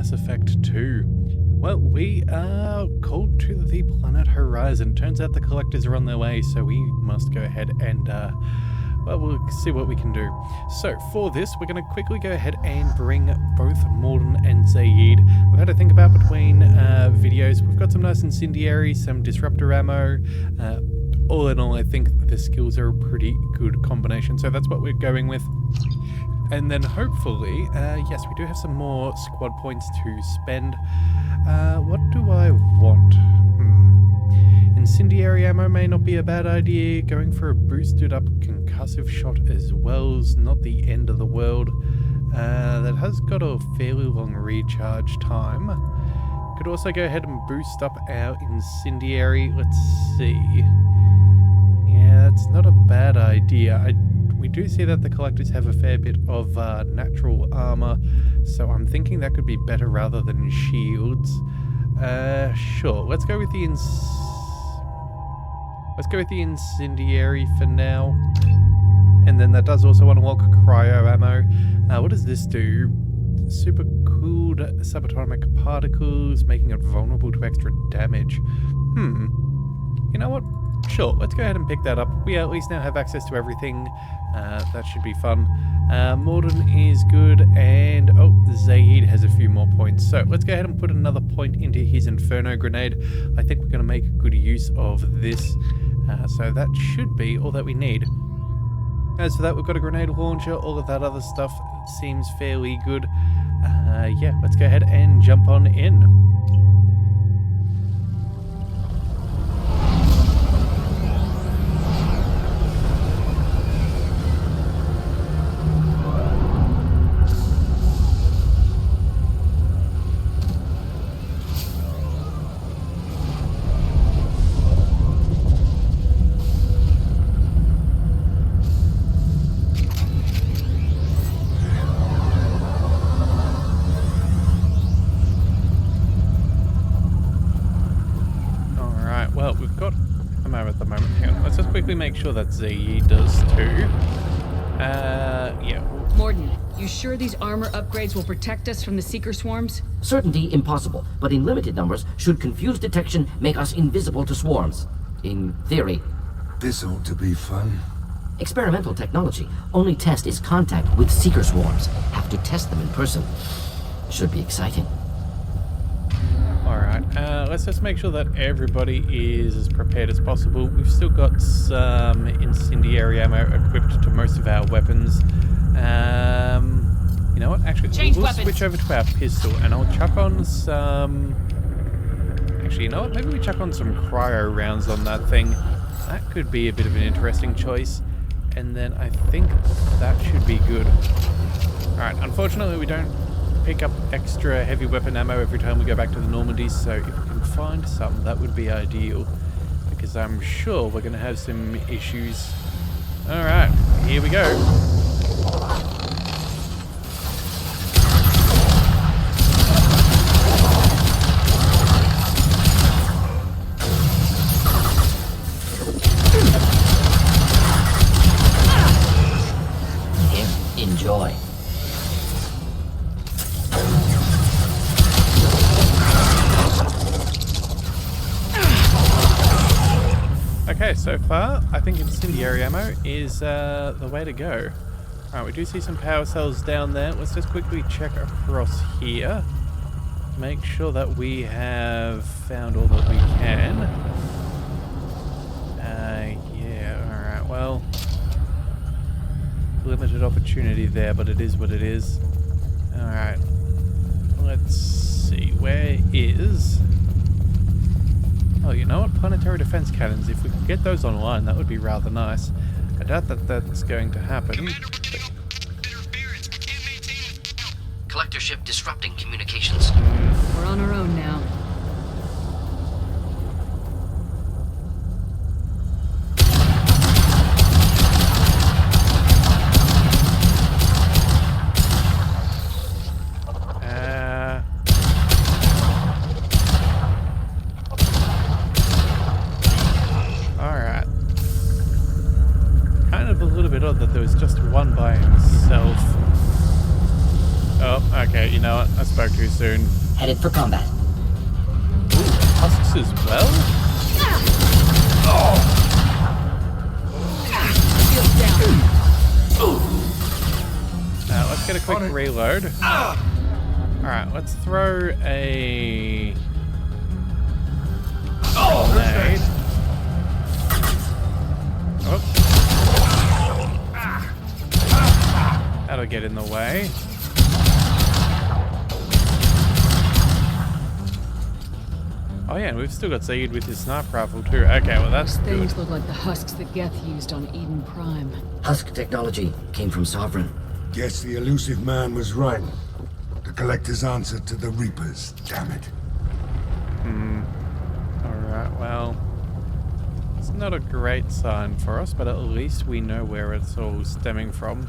Mass Effect 2. Well, we are called to the planet Horizon. Turns out the collectors are on their way, so we must go ahead and, well, we'll see what we can do. So, for this, we're going to quickly go ahead and bring both Morden and Zaid. We've had to think about between videos. We've got some nice incendiary, some disruptor ammo. All in all, I think the skills are a pretty good combination, so that's what we're going with. And then hopefully, yes, we do have some more squad points to spend. What do I want? Incendiary ammo may not be a bad idea. Going for a boosted up concussive shot as well's not the end of the world. That has got a fairly long recharge time. Could also go ahead and boost up our incendiary. Let's see. Yeah, that's not a bad idea. We do see that the collectors have a fair bit of natural armor, so I'm thinking that could be better rather than shields. Sure. Let's go with the incendiary for now, and then that does also unlock cryo ammo. What does this do? Super cooled subatomic particles, making it vulnerable to extra damage. You know what? Sure, let's go ahead and pick that up. We at least now have access to everything. That should be fun. Morden is good, and Zaid has a few more points. So let's go ahead and put another point into his Inferno grenade. I think we're going to make good use of this. So that should be all that we need. As for that, we've got a grenade launcher. All of that other stuff seems fairly good. Yeah, let's go ahead and jump on in. Well, we've got ammo at the moment. Hang on, let's just quickly make sure that Zaid does too. Yeah. Morden, you sure these armor upgrades will protect us from the Seeker swarms? Certainty impossible, but in limited numbers, should confused detection make us invisible to swarms. In theory. This ought to be fun. Experimental technology. Only test is contact with Seeker swarms. Have to test them in person. Should be exciting. Alright, let's just make sure that everybody is as prepared as possible. We've still got some incendiary ammo equipped to most of our weapons. You know what? Actually, we'll switch over to our pistol, and I'll chuck on some... Actually, you know what? Maybe we chuck on some cryo rounds on that thing. That could be a bit of an interesting choice. And then I think that should be good. Alright, unfortunately we don't pick up extra heavy weapon ammo every time we go back to the Normandy, so if we can find some, that would be ideal, because I'm sure we're going to have some issues. Alright, here we go. Enjoy. Okay, so far, I think incendiary ammo is the way to go. Alright, we do see some power cells down there. Let's just quickly check across here. Make sure that we have found all that we can. Yeah, alright, well... limited opportunity there, but it is what it is. Alright. Let's see, where is... Oh, you know what? Planetary defense cannons. If we could get those online, that would be rather nice. I doubt that that's going to happen. Collector ship disrupting communications. We're on our own now. That there was just one by himself. Oh, okay, you know what? I spoke too soon. Headed for combat. Ooh, husks as well? Shields down. Let's get a quick reload. Alright, let's throw a... grenade. Oh. That'll get in the way. Oh yeah, and we've still got Zaid with his sniper rifle too. Okay, well that's Those good. things look like the husks that Geth used on Eden Prime. Husk technology came from Sovereign. Guess the Illusive man was right. The Collector's answer to the Reapers, damn it. Alright, well... It's not a great sign for us, but at least we know where it's all stemming from.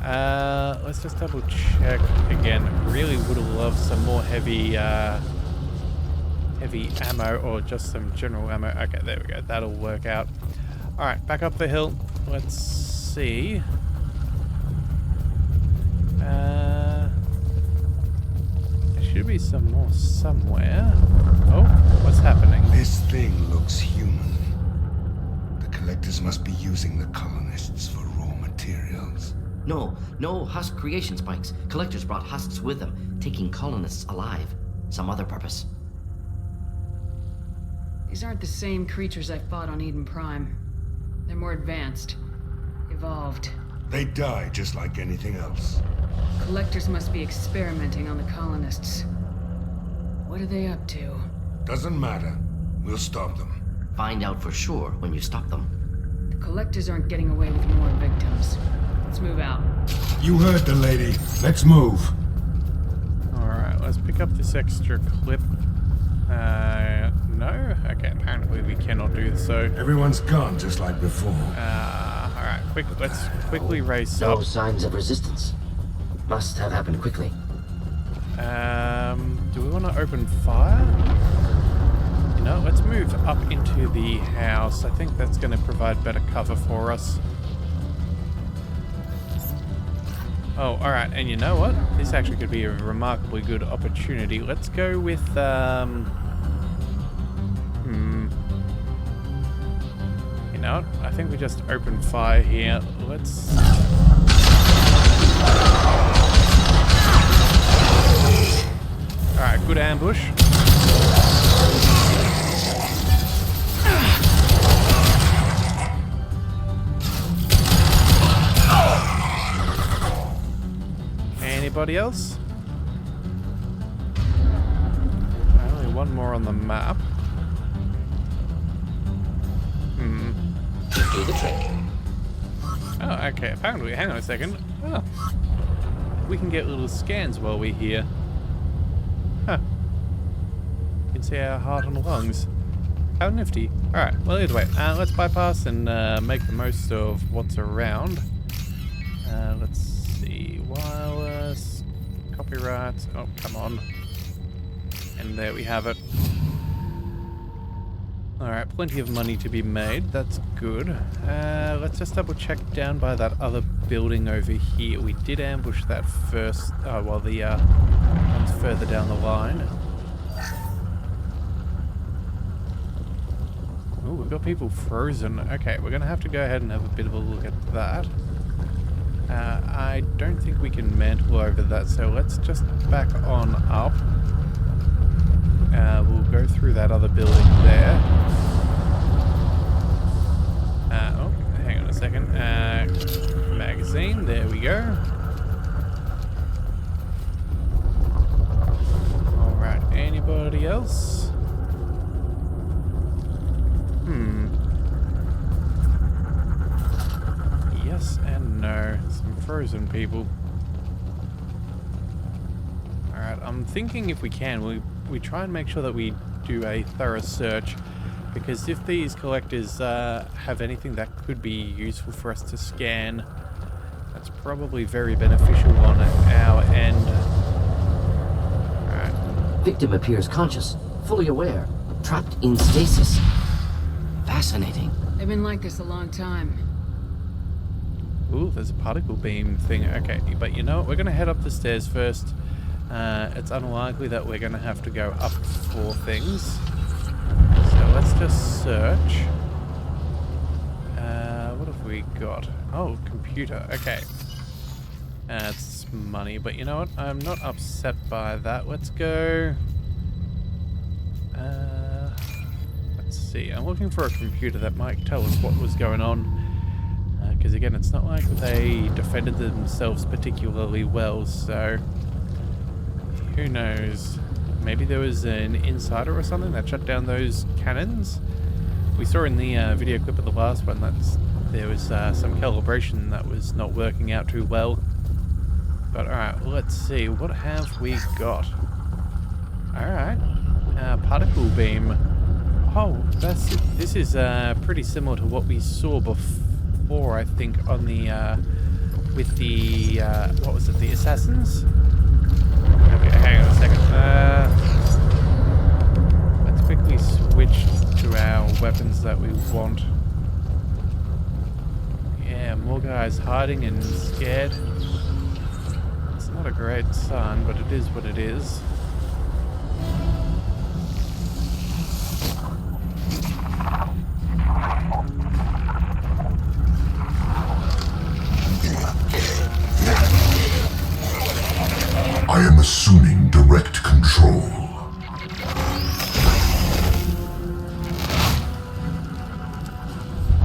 Let's just double check again. Really would have loved some more heavy ammo or just some general ammo. Okay, there we go. That'll work out. Alright, back up the hill. Let's see. There should be some more somewhere. Oh, what's happening? This thing looks human. The Collectors must be using the colonists for raw materials. No Husk creation spikes. Collectors brought husks with them, taking colonists alive. Some other purpose. These aren't the same creatures I fought on Eden Prime. They're more advanced. Evolved. They die just like anything else. Collectors must be experimenting on the colonists. What are they up to? Doesn't matter. We'll stop them. Find out for sure when you stop them. The Collectors aren't getting away with more victims. Let's move out. You heard the lady. Let's move. Alright, let's pick up this extra clip. No? Okay, apparently we cannot do so. Everyone's gone just like before. Alright, let's quickly race No up. signs of resistance. Must have happened quickly. Do we want to open fire? You know, let's move up into the house. I think that's going to provide better cover for us. Oh, alright, and you know what? This actually could be a remarkably good opportunity. Let's go with, You know what? I think we just open fire here. Let's... Alright, good ambush. Anybody else? Only one more on the map. Do the trick. Oh, okay. Apparently, hang on a second. Oh. We can get little scans while we're here. Huh. You can see our heart and lungs. How nifty. Alright, well, either way, let's bypass and make the most of what's around. Let's see. Wireless. Copyright. Oh, come on. And there we have it. Alright, plenty of money to be made. That's good. Let's just double check down by that other building over here. We did ambush that first, well, the one's further down the line. Oh, we've got people frozen. Okay, we're going to have to go ahead and have a bit of a look at that. I don't think we can mantle over that, so let's just back on up. We'll go through that other building there. Oh, hang on a second. Magazine, there we go. Alright, anybody else? Yes and no. Some frozen people. Alright, I'm thinking if we can, we try and make sure that we do a thorough search, because if these collectors have anything that could be useful for us to scan, that's probably very beneficial on our end. Alright. Victim appears conscious, fully aware, trapped in stasis. Fascinating. They've been like this a long time. Ooh, there's a particle beam thing. Okay, but you know what? We're going to head up the stairs first. It's unlikely that we're going to have to go up for things. So let's just search. What have we got? Oh, computer. Okay. It's money, but you know what? I'm not upset by that. Let's go. Let's see. I'm looking for a computer that might tell us what was going on. Because again, it's not like they defended themselves particularly well, so who knows? Maybe there was an insider or something that shut down those cannons? We saw in the video clip of the last one that there was some calibration that was not working out too well. But alright, let's see. What have we got? Alright. Particle beam. Oh, this is pretty similar to what we saw before, I think, on the, with the, what was it, the assassins? Okay, hang on a second. Let's quickly switch to our weapons that we want. Yeah, more guys hiding and scared. It's not a great sign, but it is what it is. I am assuming direct control.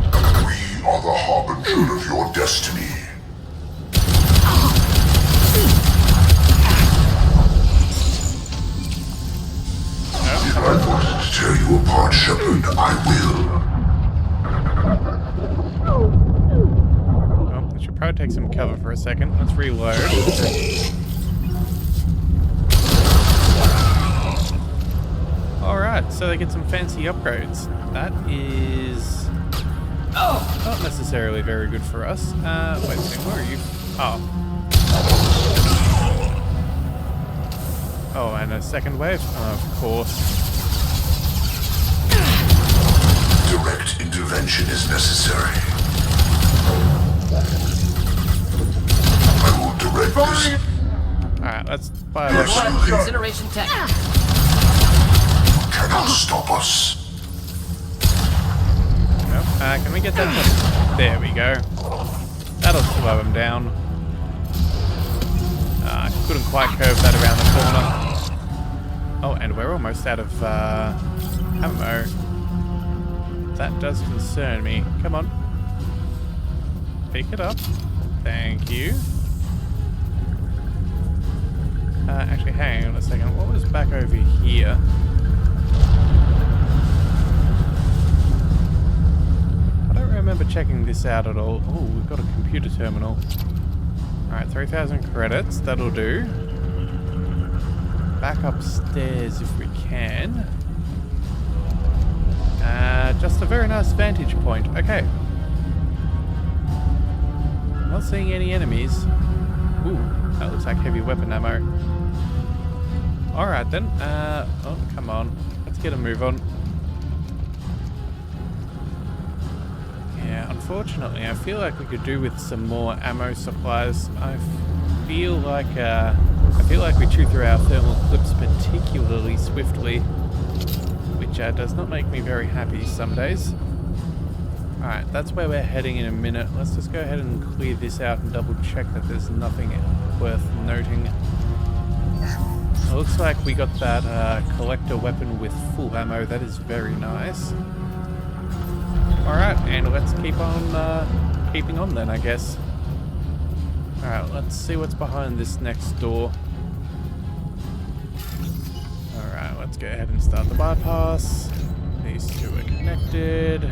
We are the harbinger of your destiny. If I must tear you apart, Shepard, I will. Well, I should probably take some cover for a second. Let's reload. Alright, so they get some fancy upgrades. That is not necessarily very good for us. Wait a second, where are you? Oh. Oh, and a second wave? Of course. Direct intervention is necessary. I will direct this. Alright, let's fire What that. incineration tech? Cannot stop us. Nope. Can we get that? There we go. That'll slow him down. Couldn't quite curve that around the corner. Oh, and we're almost out of ammo. That does concern me. Come on. Pick it up. Thank you. Actually, hang on a second. What was back over here? I don't remember checking this out at all. Oh, we've got a computer terminal. Alright, 3,000 credits. That'll do. Back upstairs if we can. Just a very nice vantage point. Okay. Not seeing any enemies. Ooh, that looks like heavy weapon ammo. Alright then. Oh, come on. Let's get a move on. Yeah, unfortunately, I feel like we could do with some more ammo supplies. I feel like we chew through our thermal clips particularly swiftly, which does not make me very happy some days. Alright, that's where we're heading in a minute. Let's just go ahead and clear this out and double check that there's nothing worth noting. It looks like we got that collector weapon with full ammo. That is very nice. Alright, and let's keep on keeping on then, I guess. Alright, let's see what's behind this next door. Alright, let's go ahead and start the bypass. These two are connected.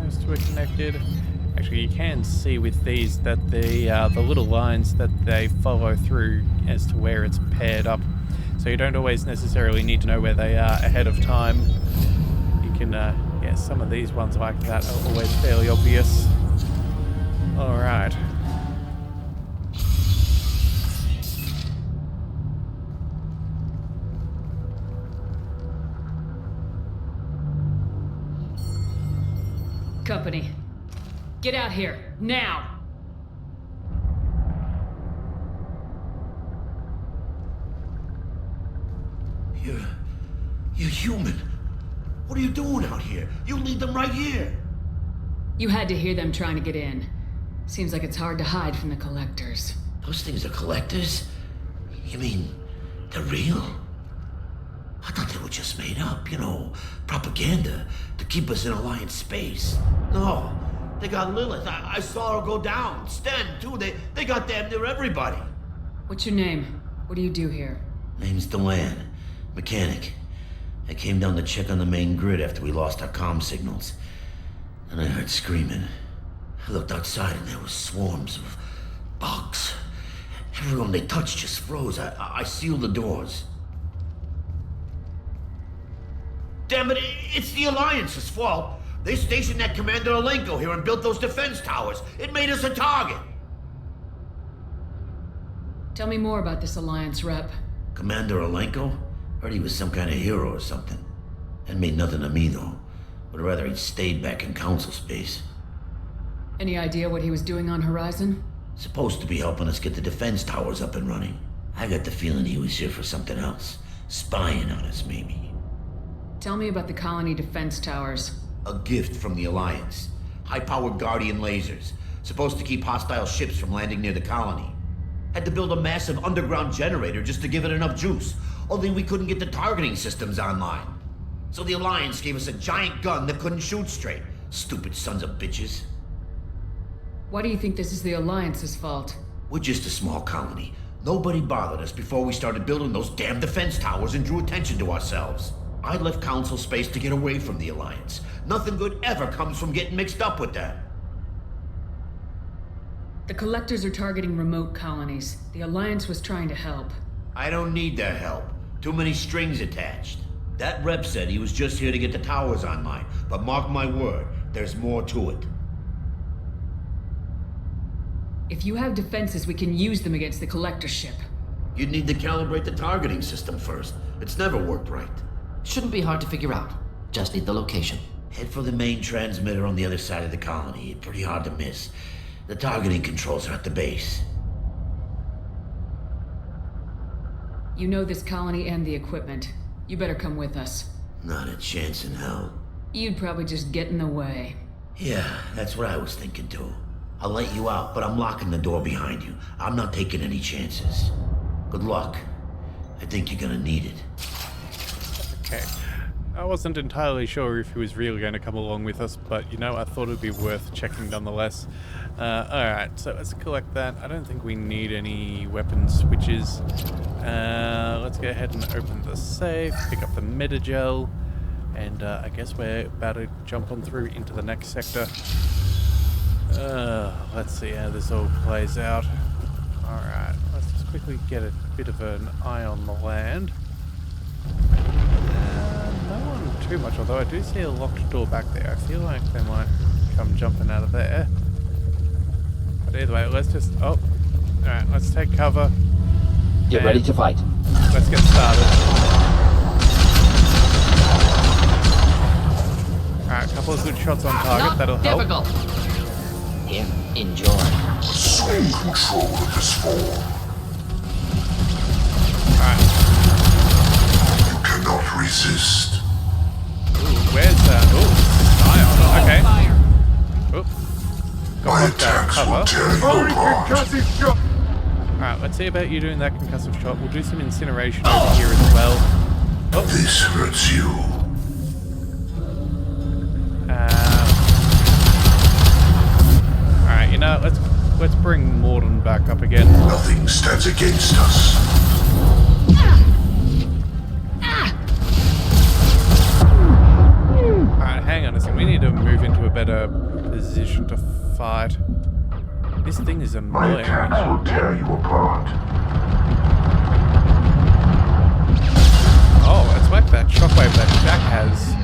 Those two are connected. Actually, you can see with these that the little lines that they follow through as to where it's paired up. So you don't always necessarily need to know where they are ahead of time. You can, yeah, some of these ones like that are always fairly obvious. Alright. Company. Get out here, now! You're human. What are you doing out here? You lead them right here. You had to hear them trying to get in. Seems like it's hard to hide from the collectors. Those things are collectors? You mean, they're real? I thought they were just made up, you know, propaganda to keep us in Alliance space. No, they got Lilith. I saw her go down. Sten, too. They got damn near everybody. What's your name? What do you do here? Name's Delan, mechanic. I came down to check on the main grid after we lost our comm signals. And I heard screaming. I looked outside and there was swarms of bugs. Everyone they touched just froze. I sealed the doors. Damn it, it's the Alliance's fault. They stationed that Commander Alenko here and built those defense towers. It made us a target. Tell me more about this Alliance rep. Commander Alenko? Heard he was some kind of hero or something. That made nothing to me, though. Would rather he'd stayed back in Council space. Any idea what he was doing on Horizon? Supposed to be helping us get the defense towers up and running. I got the feeling he was here for something else. Spying on us, maybe. Tell me about the colony defense towers. A gift from the Alliance. High-powered Guardian lasers. Supposed to keep hostile ships from landing near the colony. Had to build a massive underground generator just to give it enough juice. Only we couldn't get the targeting systems online. So the Alliance gave us a giant gun that couldn't shoot straight. Stupid sons of bitches. Why do you think this is the Alliance's fault? We're just a small colony. Nobody bothered us before we started building those damn defense towers and drew attention to ourselves. I left Council space to get away from the Alliance. Nothing good ever comes from getting mixed up with them. The Collectors are targeting remote colonies. The Alliance was trying to help. I don't need their help. Too many strings attached. That rep said he was just here to get the towers online, but mark my word, there's more to it. If you have defenses, we can use them against the Collector ship. You'd need to calibrate the targeting system first. It's never worked right. Shouldn't be hard to figure out. Just need the location. Head for the main transmitter on the other side of the colony. Pretty hard to miss. The targeting controls are at the base. You know this colony and the equipment. You better come with us. Not a chance in hell. You'd probably just get in the way. Yeah, that's what I was thinking too. I'll let you out, but I'm locking the door behind you. I'm not taking any chances. Good luck. I think you're gonna need it. Okay. I wasn't entirely sure if he was really going to come along with us, but you know, I thought it would be worth checking nonetheless. Alright, so let's collect that. I don't think we need any weapon switches. Let's go ahead and open the safe, pick up the metagel, and I guess we're about to jump on through into the next sector. Let's see how this all plays out. Alright, let's just quickly get a bit of an eye on the land. No one too much, although I do see a locked door back there. I feel like they might come jumping out of there. But either way, let's just... Oh! Alright, let's take cover. Get ready to fight. Let's get started. Alright, a couple of good shots on target, that'll help. Difficult. Here, enjoy. Assume control of this form. Alright. You cannot resist. Ooh, where's that? Ooh, Ion. Okay. Oop. My Got attacks will cover. tear you apart. Alright, let's see about you doing that concussive shot. We'll do some incineration over here as well. Oh. This hurts you. Alright, you know, let's bring Morden back up again. Nothing stands against us. Alright, hang on a second. We need to move into a better position to fight. This thing is My annoying. attacks will tear you apart. Oh, it's like that shockwave that Jack has.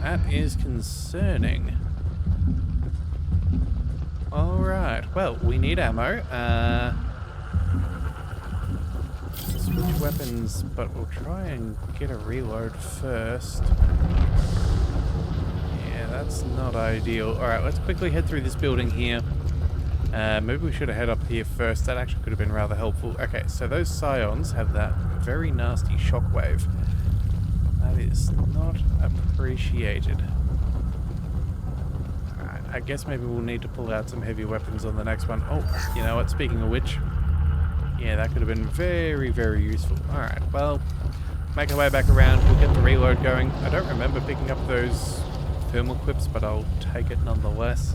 That is concerning. Alright, well, we need ammo. Switch weapons, but we'll try and get a reload first. Yeah, that's not ideal. Alright, let's quickly head through this building here. Maybe we should have head up here first. That actually could have been rather helpful. Okay, so those scions have that very nasty shockwave. That is not appreciated. Alright, I guess maybe we'll need to pull out some heavy weapons on the next one. Oh, you know what? Speaking of which, yeah, that could have been very, very useful. Alright, well, make our way back around. We'll get the reload going. I don't remember picking up those thermal clips, but I'll take it nonetheless.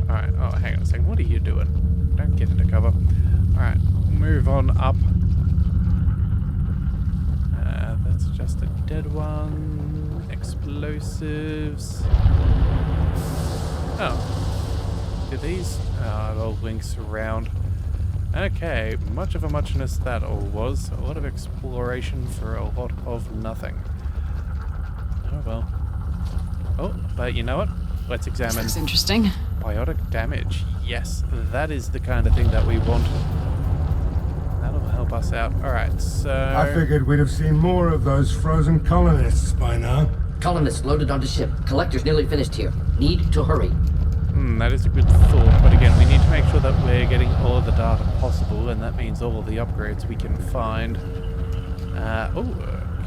Alright, oh, hang on a second. What are you doing? Don't get into cover. Alright, move on up. That's just a dead one. Explosives. Oh. Do these? Oh, it all links around. Okay, much of a muchness that all was. A lot of exploration for a lot of nothing. Oh well. Oh, but you know what? Let's examine. This looks interesting. Biotic damage. Yes, that is the kind of thing that we want. That'll help us out. Alright, so... I figured we'd have seen more of those frozen colonists by now. Colonists loaded onto ship. Collector's nearly finished here. Need to hurry. That is a good thought, but again, we need to make sure that we're getting all of the data possible, and that means all of the upgrades we can find.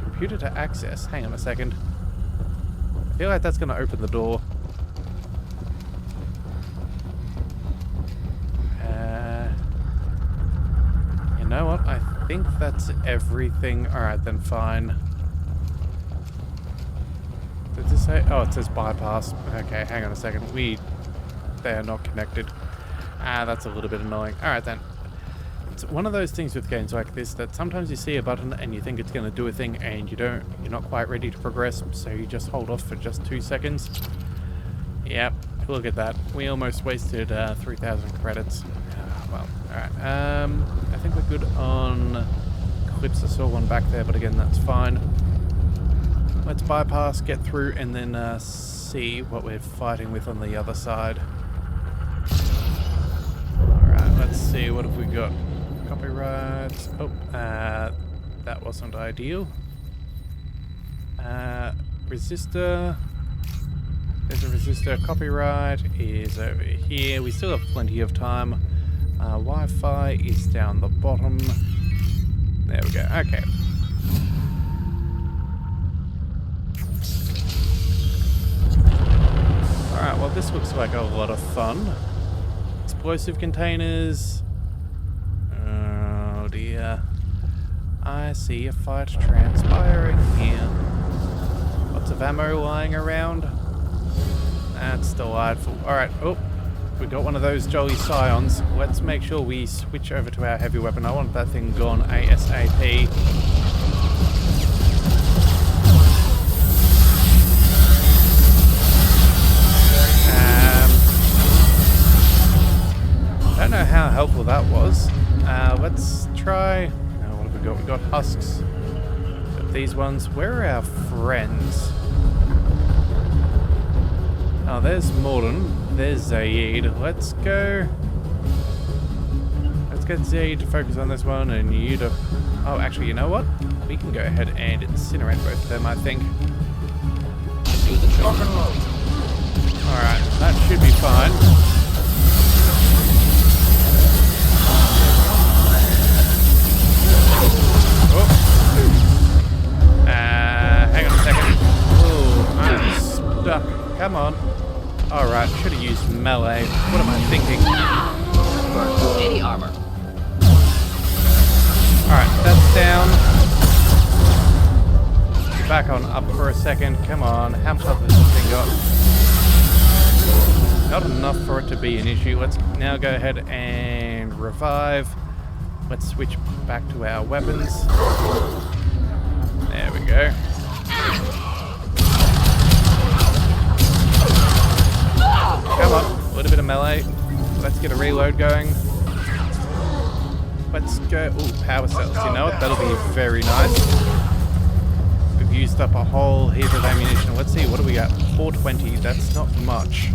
Computer to access. Hang on a second. I feel like that's going to open the door. You know what? I think that's everything. Alright, then fine. Did this say? Oh, it says bypass. Okay, hang on a second. They are not connected. That's a little bit annoying. Alright then. It's one of those things with games like this that sometimes you see a button and you think it's going to do a thing and you're not quite ready to progress, so you just hold off for just 2 seconds. Yep, look at that. We almost wasted 3,000 credits. Well, alright. I think we're good on clips. I saw one back there, but again, that's fine. Let's bypass, get through, and then see what we're fighting with on the other side. Alright, let's see. What have we got? Copyrights. Oh, that wasn't ideal. Resistor. There's a resistor. Copyright is over here. We still have plenty of time. Wi-Fi is down the bottom. There we go. Okay. Alright, well this looks like a lot of fun. Explosive containers. Oh dear. I see a fight transpiring here. Lots of ammo lying around. That's delightful. Alright, oh. We got one of those jolly scions. Let's make sure we switch over to our heavy weapon. I want that thing gone ASAP. I don't know how helpful that was. Let's try... what have we got? We got husks. Got these ones. Where are our friends? Oh, there's Morden. There's Zaid. Let's go... Let's get Zaid to focus on this one and you to... Oh, actually, you know what? We can go ahead and incinerate both of them, I think. Alright, that should be fine. Hang on a second. Oh, I'm stuck. Come on. Alright, should have used melee. What am I thinking? Any armor. Alright, that's down. Back on up for a second. Come on. How much health has this thing got? Not enough for it to be an issue. Let's now go ahead and revive. Let's switch back to our weapons. There we go. Come on, a little bit of melee. Let's get a reload going. Let's go. Ooh, power cells. You know what? That'll be very nice. We've used up a whole heap of ammunition. Let's see, what do we got? 420. That's not much.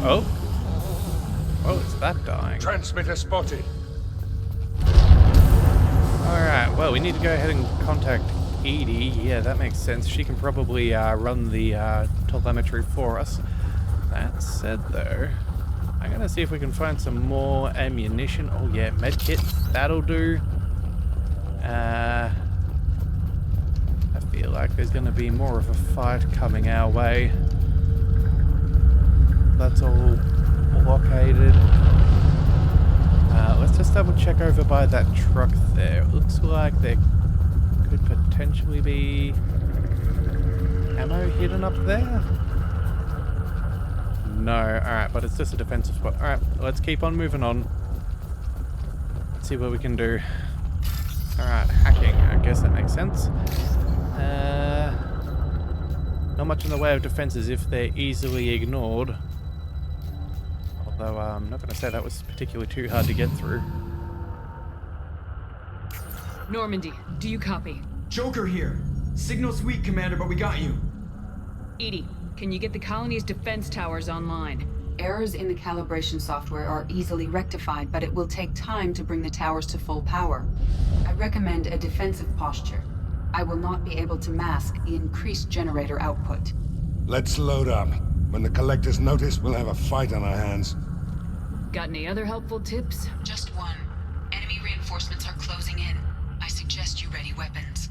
Oh. Oh, it's that dying. Transmitter spotted. Alright, well, we need to go ahead and contact Edie. Yeah, that makes sense. She can probably run the telemetry for us. That said, though, I'm gonna see if we can find some more ammunition. Oh yeah, medkit. That'll do. I feel like there's gonna be more of a fight coming our way. That's all blockaded. Let's just double check over by that truck there. It looks like there could potentially be ammo hidden up there. No, alright, but it's just a defensive spot. Alright, let's keep on moving on. Let's see what we can do. Alright, hacking. I guess that makes sense. Not much in the way of defenses if they're easily ignored. Although I'm not going to say that was particularly too hard to get through. Normandy, do you copy? Joker here. Signal's weak, Commander, but we got you. Edie, can you get the colony's defense towers online? Errors in the calibration software are easily rectified, but it will take time to bring the towers to full power. I recommend a defensive posture. I will not be able to mask the increased generator output. Let's load up. When the Collectors notice, we'll have a fight on our hands. Got any other helpful tips? Just one. Enemy reinforcements are closing in. I suggest you ready weapons.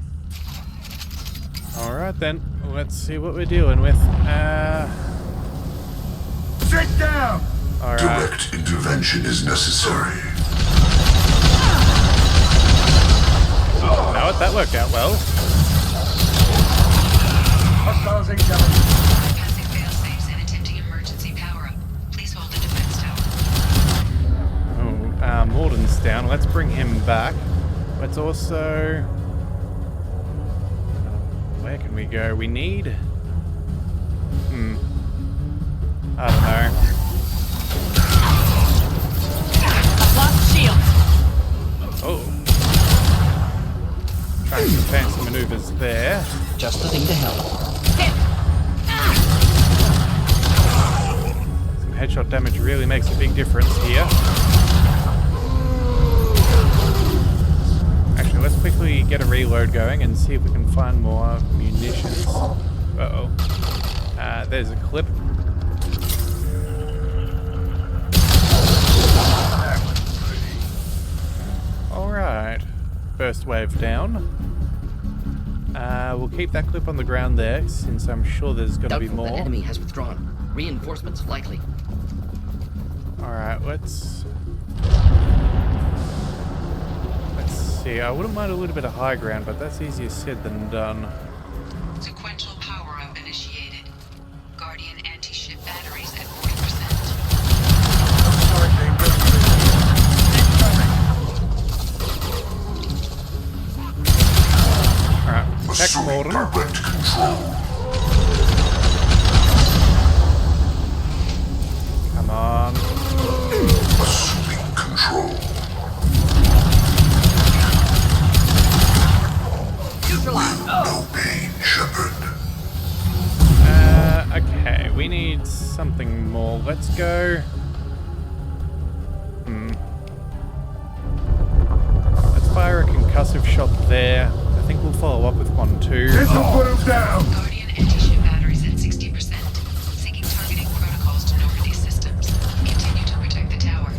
Alright then, let's see what we're dealing with. Sit down! Alright. Direct intervention is necessary. Now that worked out well. Hostiles incoming. Bypassing failsafes and attempting emergency power-up. Please hold the defense tower. Oh, Morden's down. Let's bring him back. Let's also... where can we go? We need... I don't know. Lost shield! Oh. Trying some fancy maneuvers there. Just the thing to help. Some headshot damage really makes a big difference here. Actually, let's quickly get a reload going and see if we can find more munitions. Uh-oh. There's a clip. Alright. First wave down. We'll keep that clip on the ground there, since I'm sure there's going to be Doubtful more. the enemy has withdrawn. Reinforcements likely. Alright, let's see. I wouldn't mind a little bit of high ground, but that's easier said than done. Sequential power-up initiated. Guardian anti-ship batteries at 40%. Alright, check Assuming Morden. direct control. Come on. Assuming control. No pain, Shepard. Okay, we need something more. Let's go. Let's fire a concussive shot there. I think we'll follow up with one too. This'll put him down! Guardian anti-ship batteries at 60%. Syncing targeting protocols to Normandy systems. Continue to protect the tower.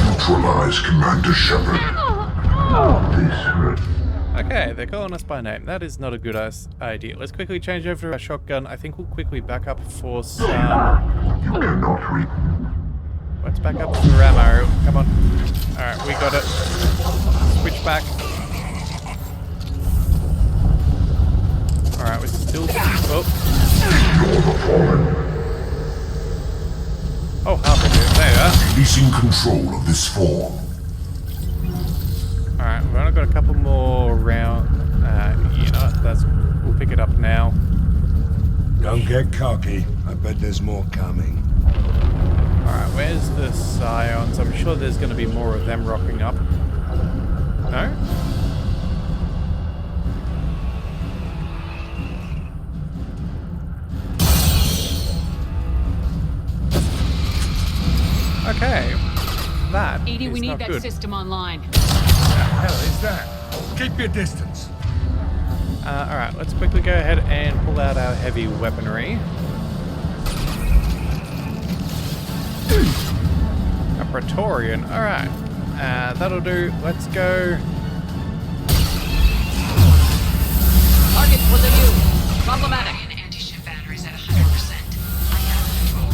Neutralize Commander Shepard. This hurt. Okay, they're calling us by name. That is not a good idea. Let's quickly change over to our shotgun. I think we'll quickly back up for some... You cannot reach. Let's back up for ammo. Come on. Alright, we got it. Switch back. Alright, we're still... Oh, halfway through. There you are. Releasing control of this form. Alright, we've only got a couple more round. You know what? We'll pick it up now. Don't get cocky. I bet there's more coming. Alright, where's the Scions? I'm sure there's going to be more of them rocking up. No? Okay. That Edie, is we need not that good. system online. What the hell is that? Keep your distance. Alright, let's quickly go ahead and pull out our heavy weaponry. A Praetorian, alright. That'll do. Let's go. Target within you. Problematic. Anti-ship batteries at 100%. I have control.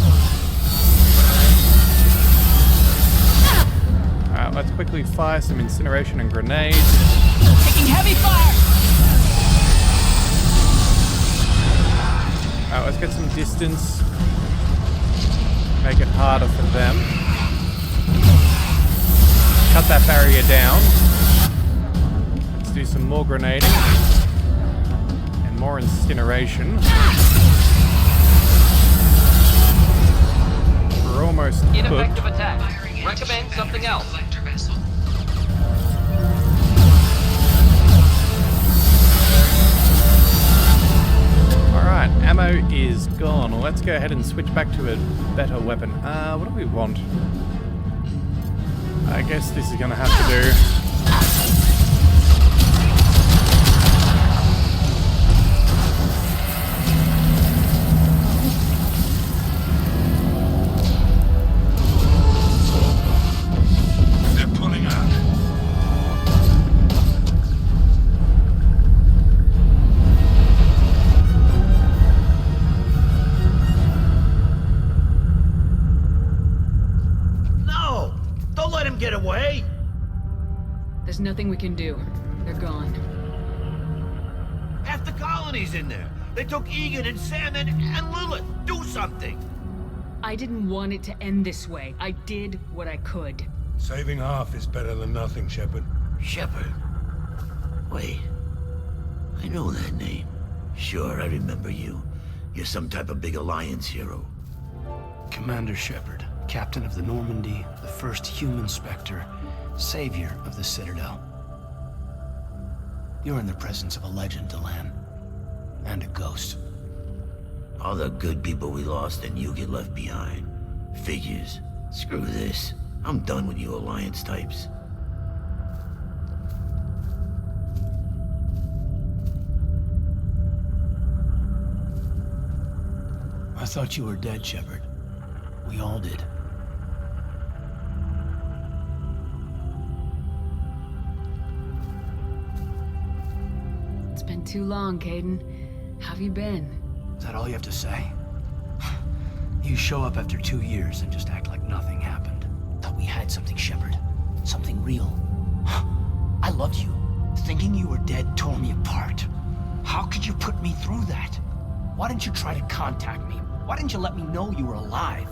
Alright, let's quickly fire some incineration and grenades. Taking heavy fire! Alright, let's get some distance. Make it harder for them. Cut that barrier down. Let's do some more grenading. And more incineration. We're almost cooked. Ineffective attack. Recommend something else. Alright, ammo is gone. Let's go ahead and switch back to a better weapon. What do we want? I guess this is gonna have to do. They're pulling out. No! Don't let him get away! There's nothing we can do. They're gone. Half the colony's in there. They took Egan and Sam and Lilith. Do something! I didn't want it to end this way. I did what I could. Saving half is better than nothing, Shepard. Shepard. Wait. I know that name. Sure, I remember you. You're some type of big Alliance hero. Commander Shepard, captain of the Normandy, the first human Spectre, savior of the Citadel. You're in the presence of a legend, Delan. And a ghost. All the good people we lost and you get left behind. Figures. Screw this. I'm done with you Alliance types. I thought you were dead, Shepard. We all did. It's been too long, Caden. How have you been? Is that all you have to say? You show up after 2 years and just act like nothing happened. Thought we had something, Shepard. Something real. I loved you. Thinking you were dead tore me apart. How could you put me through that? Why didn't you try to contact me? Why didn't you let me know you were alive?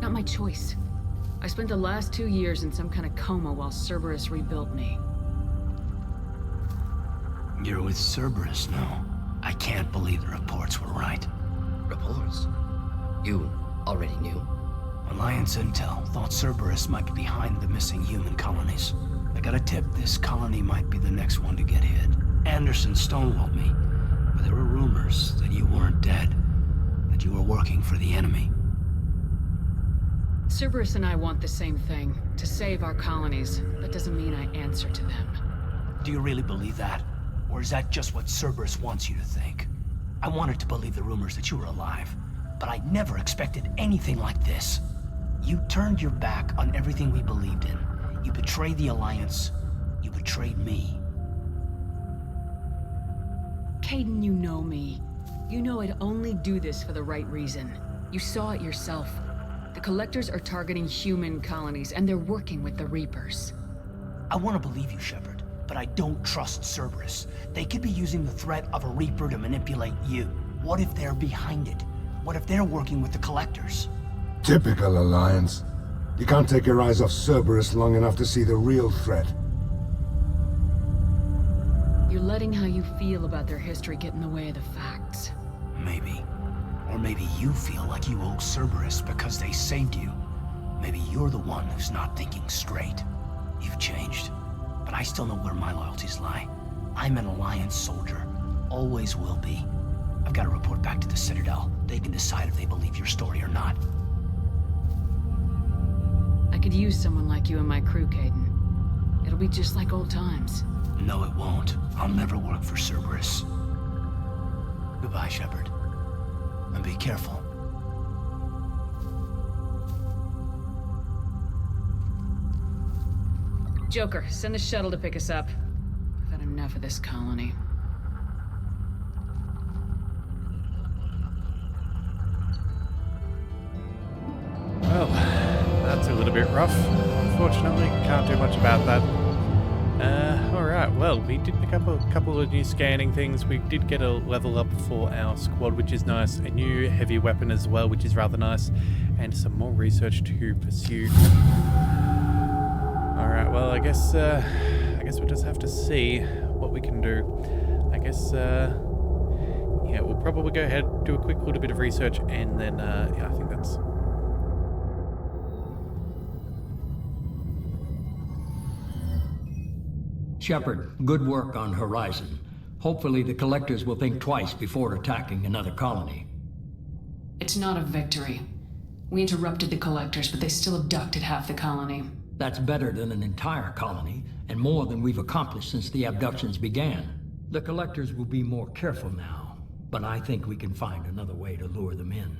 Not my choice. I spent the last 2 years in some kind of coma while Cerberus rebuilt me. You're with Cerberus now. I can't believe the reports were right. Reports? You already knew? Alliance intel thought Cerberus might be behind the missing human colonies. I got a tip this colony might be the next one to get hit. Anderson stonewalled me, but there were rumors that you weren't dead, that you were working for the enemy. Cerberus and I want the same thing, to save our colonies. That doesn't mean I answer to them. Do you really believe that? Or is that just what Cerberus wants you to think? I wanted to believe the rumors that you were alive, but I never expected anything like this. You turned your back on everything we believed in. You betrayed the Alliance. You betrayed me. Caden, you know me. You know I'd only do this for the right reason. You saw it yourself. The Collectors are targeting human colonies, and they're working with the Reapers. I want to believe you, Shepard, but I don't trust Cerberus. They could be using the threat of a Reaper to manipulate you. What if they're behind it? What if they're working with the Collectors? Typical Alliance. You can't take your eyes off Cerberus long enough to see the real threat. You're letting how you feel about their history get in the way of the facts. Maybe. Or maybe you feel like you owe Cerberus because they saved you. Maybe you're the one who's not thinking straight. You've changed, but I still know where my loyalties lie. I'm an Alliance soldier. Always will be. I've got to report back to the Citadel. They can decide if they believe your story or not. I could use someone like you in my crew, Caden. It'll be just like old times. No, it won't. I'll never work for Cerberus. Goodbye, Shepard. And be careful. Joker, send the shuttle to pick us up. I've had enough of this colony. Well, that's a little bit rough. Unfortunately, can't do much about that. Alright, well, we did pick up a couple of new scanning things. We did get a level up for our squad, which is nice. A new heavy weapon as well, which is rather nice. And some more research to pursue. Alright, well, I guess we'll just have to see what we can do. I guess, yeah, we'll probably go ahead, do a quick little bit of research, and then, yeah, I think that's... Shepard, good work on Horizon. Hopefully the Collectors will think twice before attacking another colony. It's not a victory. We interrupted the Collectors, but they still abducted half the colony. That's better than an entire colony, and more than we've accomplished since the abductions began. The Collectors will be more careful now, but I think we can find another way to lure them in.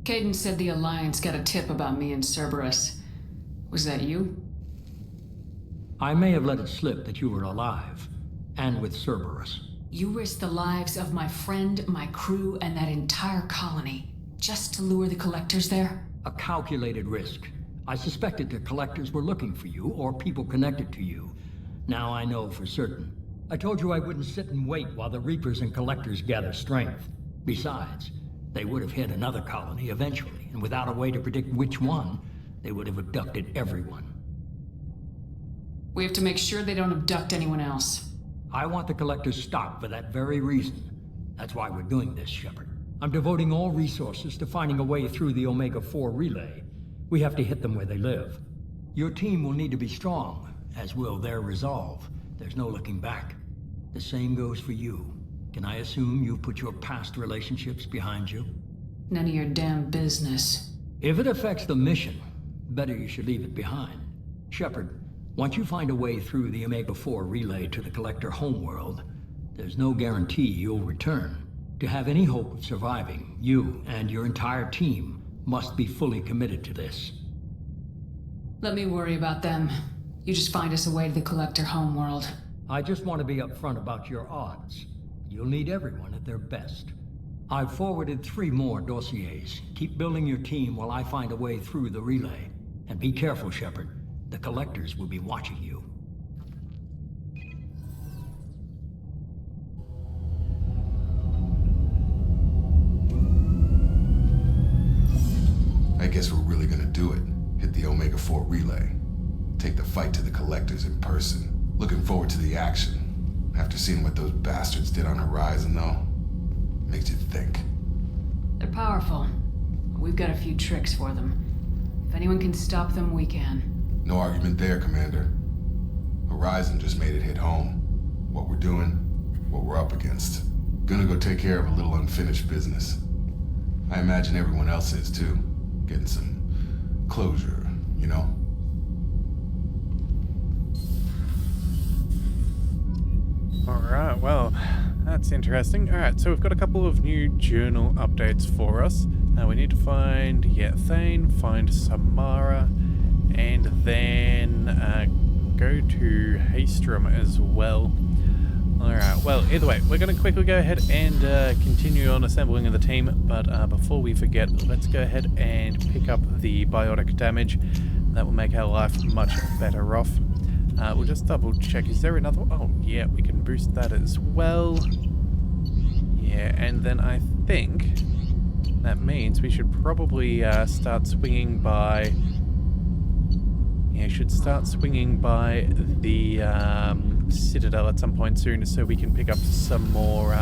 Caden said the Alliance got a tip about me and Cerberus. Was that you? I may have let it slip that you were alive, and with Cerberus. You risked the lives of my friend, my crew, and that entire colony, just to lure the Collectors there? A calculated risk. I suspected the Collectors were looking for you, or people connected to you. Now I know for certain. I told you I wouldn't sit and wait while the Reapers and Collectors gather strength. Besides, they would have hit another colony eventually, and without a way to predict which one, they would have abducted everyone. We have to make sure they don't abduct anyone else. I want the Collectors stopped for that very reason. That's why we're doing this, Shepard. I'm devoting all resources to finding a way through the Omega-4 relay. We have to hit them where they live. Your team will need to be strong, as will their resolve. There's no looking back. The same goes for you. Can I assume you've put your past relationships behind you? None of your damn business. If it affects the mission, better you should leave it behind. Shepard, once you find a way through the Omega-4 relay to the Collector homeworld, there's no guarantee you'll return. To have any hope of surviving, you and your entire team must be fully committed to this. Let me worry about them. You just find us a way to the Collector homeworld. I just want to be upfront about your odds. You'll need everyone at their best. I've forwarded 3 more dossiers. Keep building your team while I find a way through the relay. And be careful, Shepard. The Collectors will be watching you. I guess we're really gonna do it. Hit the Omega-4 relay. Take the fight to the Collectors in person. Looking forward to the action. After seeing what those bastards did on Horizon, though, makes you think. They're powerful. We've got a few tricks for them. If anyone can stop them, we can. No argument there, Commander. Horizon just made it hit home. What we're doing, what we're up against. Gonna go take care of a little unfinished business. I imagine everyone else is too. Getting some closure, you know? Alright, well, that's interesting. Alright, so we've got a couple of new journal updates for us. We need to find, Thane, find Samara, and then go to Haystrom as well. Alright, well, either way, we're going to quickly go ahead and continue on assembling of the team, but before we forget, let's go ahead and pick up the biotic damage. That will make our life much better off. We'll just double check, is there another one? Oh, yeah, we can boost that as well. Yeah, and then I think that means we should probably start swinging by... Yeah, should start swinging by the Citadel at some point soon, so we can pick up some more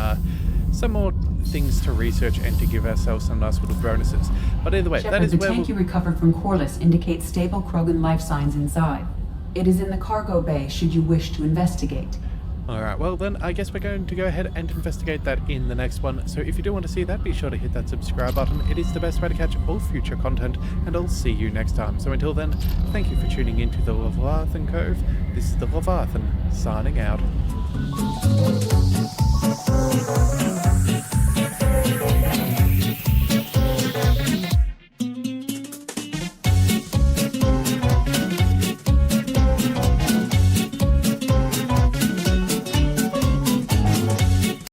things to research and to give ourselves some nice little bonuses. But either way, Shepard, that is where the tank you recovered from Corliss indicates stable Krogan life signs inside. It is in the cargo bay should you wish to investigate. Alright, well then, I guess we're going to go ahead and investigate that in the next one. So if you do want to see that, be sure to hit that subscribe button. It is the best way to catch all future content, and I'll see you next time. So until then, thank you for tuning into the Leviathan Cove. This is the Leviathan, signing out.